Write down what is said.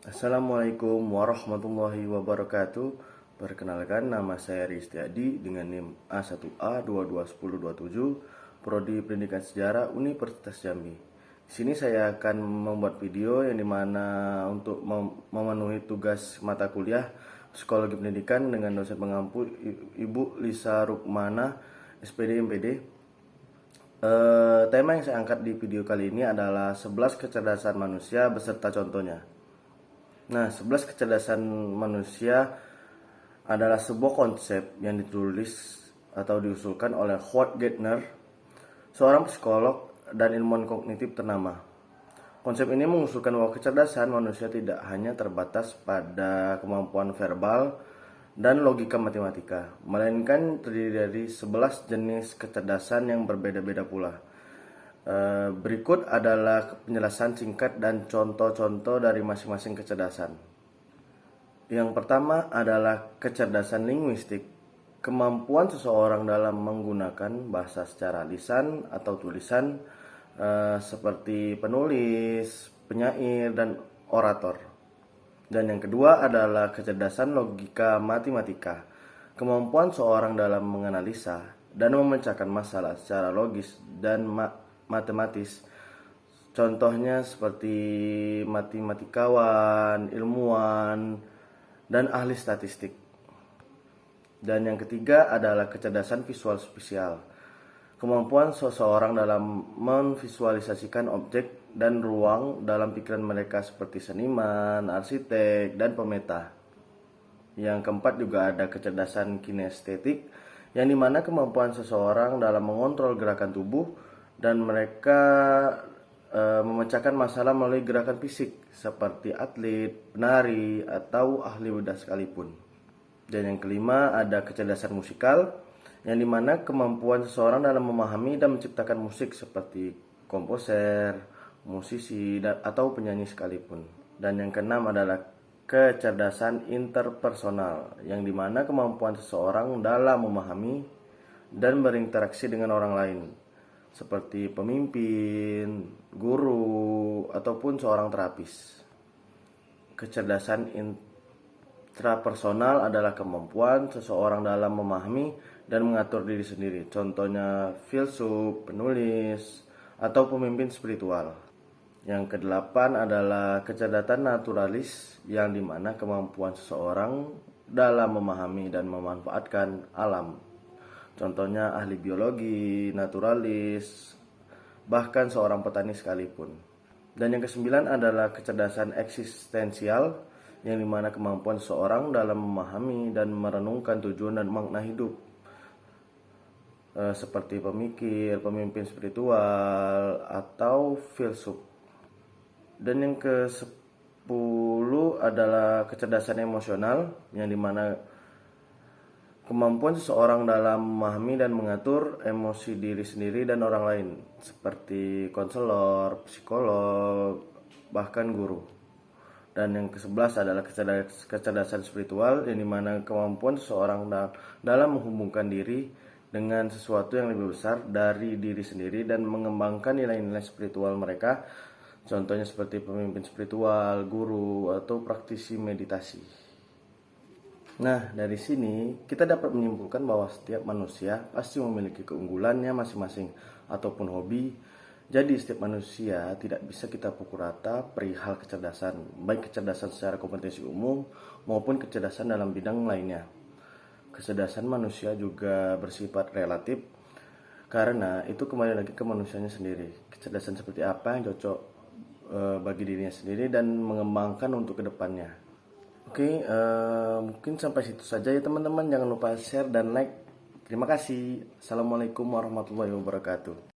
Assalamualaikum warahmatullahi wabarakatuh. Perkenalkan, nama saya Ristiadi dengan NIM A1A221027, Prodi Pendidikan Sejarah Universitas Jambi. Di sini saya akan membuat video yang dimana untuk memenuhi tugas mata kuliah Psikologi Pendidikan dengan dosen pengampu Ibu Lisa Rukmana, SPD MPD. Tema yang saya angkat di video kali ini adalah 11 kecerdasan manusia beserta contohnya. Nah, 11 kecerdasan manusia adalah sebuah konsep yang ditulis atau diusulkan oleh Howard Gardner, seorang psikolog dan ilmuwan kognitif ternama. Konsep ini mengusulkan bahwa kecerdasan manusia tidak hanya terbatas pada kemampuan verbal dan logika matematika, melainkan terdiri dari 11 jenis kecerdasan yang berbeda-beda pula. Berikut adalah penjelasan singkat dan contoh-contoh dari masing-masing kecerdasan. Yang pertama adalah kecerdasan linguistik, kemampuan seseorang dalam menggunakan bahasa secara lisan atau tulisan, seperti penulis, penyair, dan orator. Dan yang kedua adalah kecerdasan logika matematika, kemampuan seorang dalam menganalisa dan memecahkan masalah secara logis dan matematis. Contohnya seperti matematikawan, ilmuwan, dan ahli statistik. Dan yang ketiga adalah kecerdasan visual spasial, kemampuan seseorang dalam memvisualisasikan objek dan ruang dalam pikiran mereka seperti seniman, arsitek, dan pemeta. Yang keempat juga ada kecerdasan kinestetik, yang dimana kemampuan seseorang dalam mengontrol gerakan tubuh dan mereka memecahkan masalah melalui gerakan fisik seperti atlet, penari, atau ahli bedah sekalipun. Dan yang kelima ada kecerdasan musikal, yang dimana kemampuan seseorang dalam memahami dan menciptakan musik seperti komposer, musisi, atau penyanyi sekalipun. Dan yang keenam adalah kecerdasan interpersonal, yang dimana kemampuan seseorang dalam memahami dan berinteraksi dengan orang lain, seperti pemimpin, guru, ataupun seorang terapis. Kecerdasan intrapersonal adalah kemampuan seseorang dalam memahami dan mengatur diri sendiri. Contohnya filsuf, penulis, atau pemimpin spiritual. Yang kedelapan adalah kecerdasan naturalis, yang dimana kemampuan seseorang dalam memahami dan memanfaatkan alam. Contohnya ahli biologi, naturalis, bahkan seorang petani sekalipun. Dan yang kesembilan adalah kecerdasan eksistensial, yang dimana kemampuan seseorang dalam memahami dan merenungkan tujuan dan makna hidup, seperti pemikir, pemimpin spiritual, atau filsuf. Dan yang ke-10 adalah kecerdasan emosional, yang dimana kemampuan seseorang dalam memahami dan mengatur emosi diri sendiri dan orang lain, seperti konselor, psikolog, bahkan guru. Dan yang ke-11 adalah kecerdasan spiritual, yang dimana kemampuan seseorang dalam menghubungkan diri dengan sesuatu yang lebih besar dari diri sendiri dan mengembangkan nilai-nilai spiritual mereka. Contohnya seperti pemimpin spiritual, guru, atau praktisi meditasi. Nah, dari sini kita dapat menyimpulkan bahwa setiap manusia pasti memiliki keunggulannya masing-masing ataupun hobi. Jadi setiap manusia tidak bisa kita pukul rata perihal kecerdasan, baik kecerdasan secara kompetensi umum maupun kecerdasan dalam bidang lainnya. Kecerdasan manusia juga bersifat relatif, karena itu kembali lagi ke manusianya sendiri. Kecerdasan seperti apa yang cocok bagi dirinya sendiri dan mengembangkan untuk kedepannya. Oke, mungkin sampai situ saja ya teman-teman. Jangan lupa share dan like. Terima kasih. Assalamualaikum warahmatullahi wabarakatuh.